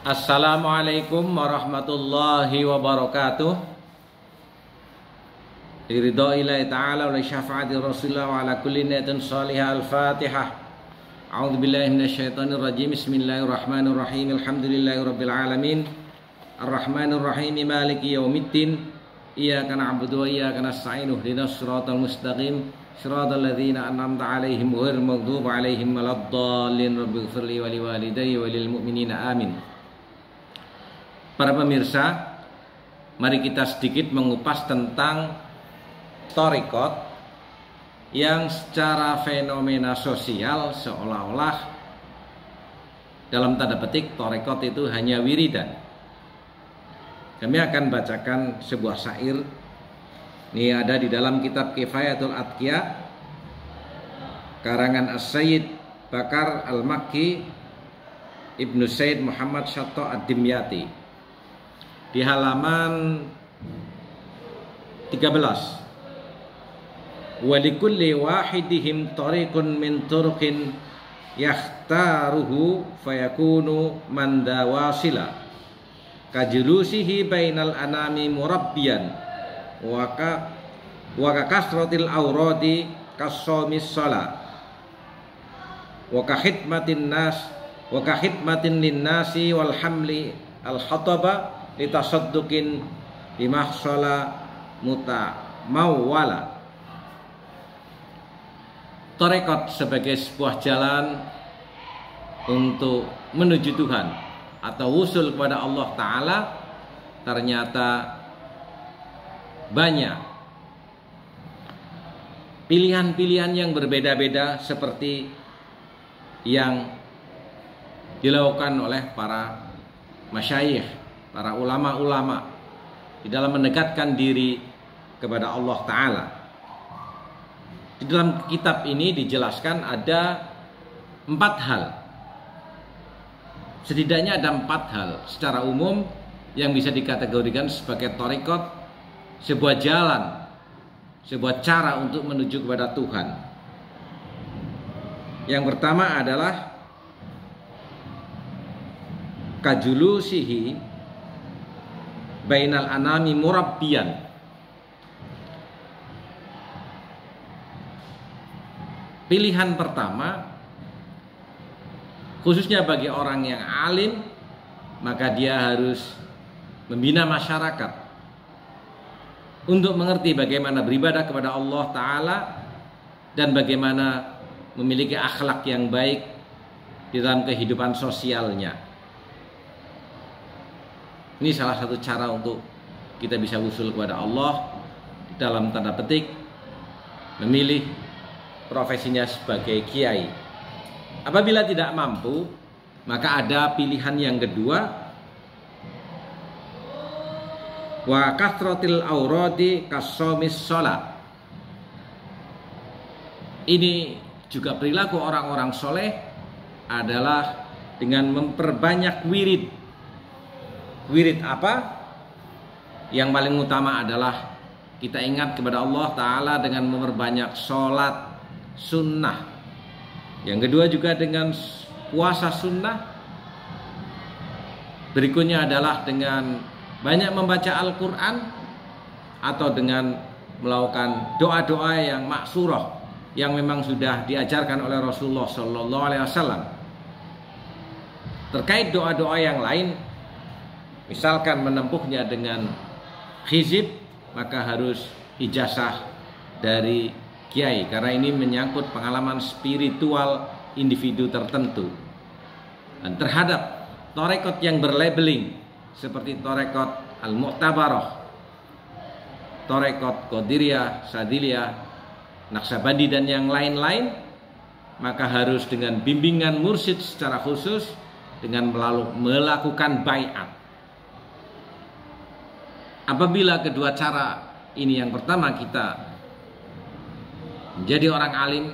Assalamualaikum warahmatullahi wabarakatuh. Ridhoillahi ta'ala wa syafaati rasulillah wa ala kulli niyatin salihah. Al-Fatihah. A'udzu billahi minasyaitonir rajim. Bismillahirrahmanirrahim. Alhamdulillahi rabbil alamin. Arrahmanir rahim. Maliki yaumiddin. Iyyaka na'budu wa iyyaka nasta'in. Ihdinas siratal mustaqim. Shiratal ladzina an'amta 'alaihim ghairil maghdubi 'alaihim waladdallin. Rabbighfirli wa liwalidayya wa lil mu'minina amin. Para pemirsa, mari kita sedikit mengupas tentang thariqat yang secara fenomena sosial seolah-olah dalam tanda petik thariqat itu hanya wiridan. Kami akan bacakan sebuah syair. Ini ada di dalam kitab Kifayatul Atqiya karangan As-Sayyid Bakar Al-Makki Ibnu Sayyid Muhammad Syatta Ad-Dimyati di halaman 13. Walikulli wahidihim tariqun min turuqin yakhtaruhu fayakunu mandawasila kajulusihi bainal anami murabbiyan wa kasratil awradi kassomis sala wa kahidmatin nas wa kahidmatin linnasi wal hamli al khataba litasadduqin bimahsala mutamawwala. Thariqat sebagai sebuah jalan untuk menuju Tuhan atau wusul kepada Allah Ta'ala ternyata banyak pilihan-pilihan yang berbeda-beda seperti yang dilakukan oleh para masyayikh, para ulama-ulama di dalam mendekatkan diri kepada Allah Ta'ala. Di dalam kitab ini dijelaskan ada 4 hal. Setidaknya ada 4 hal secara umum yang bisa dikategorikan sebagai thariqat, sebuah jalan, sebuah cara untuk menuju kepada Tuhan. Yang pertama adalah kajulusihi bainal anami murabbiyan. Pilihan pertama khususnya bagi orang yang alim, maka dia harus membina masyarakat untuk mengerti bagaimana beribadah kepada Allah Ta'ala dan bagaimana memiliki akhlak yang baik di dalam kehidupan sosialnya. Ini salah satu cara untuk kita bisa usul kepada Allah dalam tanda petik memilih profesinya sebagai kiai. Apabila tidak mampu, maka ada pilihan yang kedua, wa kasratil auradi kassomis sholat. Ini juga perilaku orang-orang soleh adalah dengan memperbanyak wirid. Wirid apa? Yang paling utama adalah kita ingat kepada Allah Ta'ala dengan memperbanyak sholat sunnah. Yang kedua juga dengan puasa sunnah. Berikutnya adalah dengan banyak membaca Al-Quran atau dengan melakukan doa-doa yang maksurah yang memang sudah diajarkan oleh Rasulullah SAW. Terkait doa-doa yang lain, misalkan menempuhnya dengan hizib, maka harus ijazah dari kiai karena ini menyangkut pengalaman spiritual individu tertentu. Dan terhadap thariqat yang berlabeling seperti thariqat al-mu'tabarah, thariqat qadiriyah, sadiliyah, Naqsabandi dan yang lain-lain, maka harus dengan bimbingan mursyid secara khusus dengan melakukan baiat. Apabila kedua cara ini, yang pertama kita menjadi orang alim,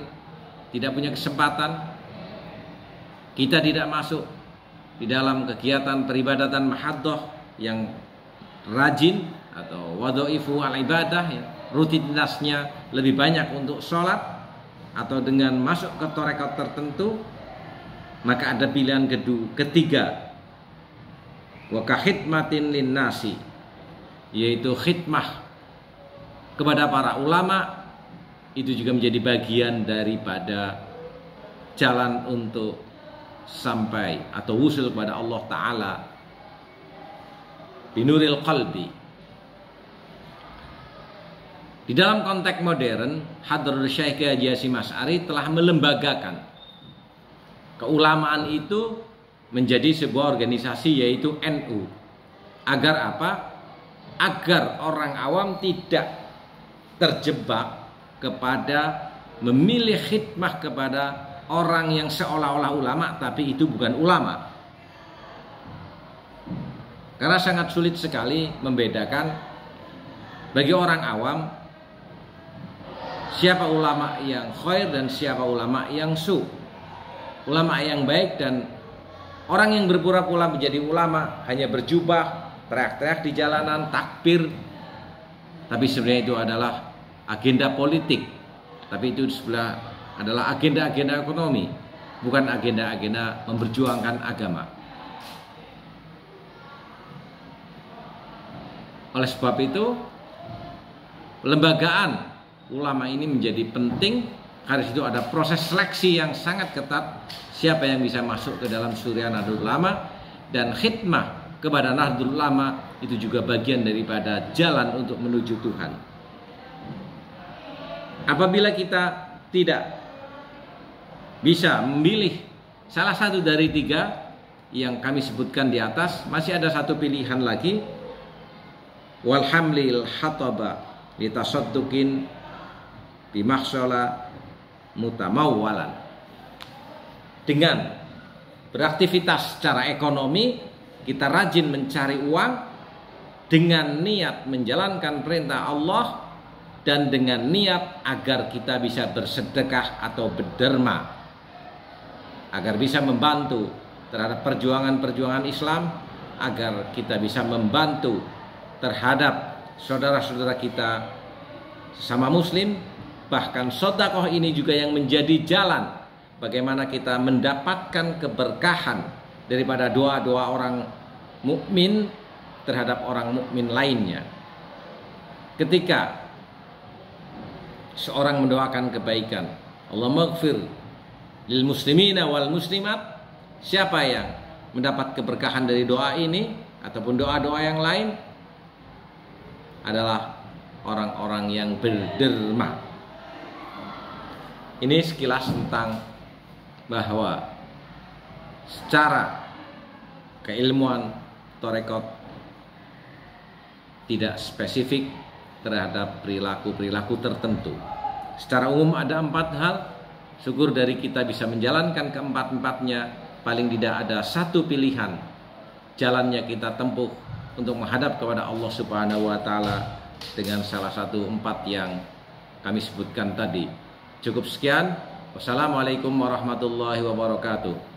tidak punya kesempatan, kita tidak masuk di dalam kegiatan peribadatan mahaddoh yang rajin atau wadhaifu al-ibadah, ya, rutinitasnya lebih banyak untuk sholat atau dengan masuk ke thariqat tertentu, maka ada pilihan ketiga, wa kahidmatin linnasi, yaitu khidmah kepada para ulama itu juga menjadi bagian daripada jalan untuk sampai atau wusul kepada Allah Ta'ala binuril qalbi. Di dalam konteks modern, Hadratus Syekh Haji Hasyim Asy'ari telah melembagakan keulamaan itu menjadi sebuah organisasi, yaitu NU. Agar apa? Agar orang awam tidak terjebak kepada memilih khidmah kepada orang yang seolah-olah ulama tapi itu bukan ulama. Karena sangat sulit sekali membedakan bagi orang awam siapa ulama yang khair dan siapa ulama yang su. Ulama yang baik dan orang yang berpura-pura menjadi ulama, hanya berjubah, teriak-teriak di jalanan, takbir, tapi sebenarnya itu adalah agenda politik. Tapi itu sebelah adalah agenda-agenda ekonomi, bukan agenda-agenda memperjuangkan agama. Oleh sebab itu, lembagaan ulama ini menjadi penting. Karena itu ada proses seleksi yang sangat ketat, siapa yang bisa masuk ke dalam Surya Nahdlatul Ulama, dan khidmah kepada Nahdlatul Ulama itu juga bagian daripada jalan untuk menuju Tuhan. Apabila kita tidak bisa memilih salah satu dari tiga yang kami sebutkan di atas, masih ada satu pilihan lagi, walhamlil hataba litasadduqin bimakhshala mutamawwalan. Dengan beraktivitas secara ekonomi, kita rajin mencari uang dengan niat menjalankan perintah Allah dan dengan niat agar kita bisa bersedekah atau berderma, agar bisa membantu terhadap perjuangan-perjuangan Islam, agar kita bisa membantu terhadap saudara-saudara kita sesama muslim. Bahkan sedekah ini juga yang menjadi jalan bagaimana kita mendapatkan keberkahan daripada doa-doa orang mukmin terhadap orang mukmin lainnya. Ketika seorang mendoakan kebaikan, Allahumma ighfir lil muslimina wal muslimat, siapa yang mendapat keberkahan dari doa ini ataupun doa-doa yang lain adalah orang-orang yang berderma. Ini sekilas tentang bahwa secara keilmuan tarekat tidak spesifik terhadap perilaku-perilaku tertentu. Secara umum ada 4 hal. Syukur dari kita bisa menjalankan keempat-empatnya. Paling tidak ada satu pilihan jalannya kita tempuh untuk menghadap kepada Allah Subhanahu wa Ta'ala dengan salah satu 4 yang kami sebutkan tadi. Cukup sekian. Wassalamualaikum warahmatullahi wabarakatuh.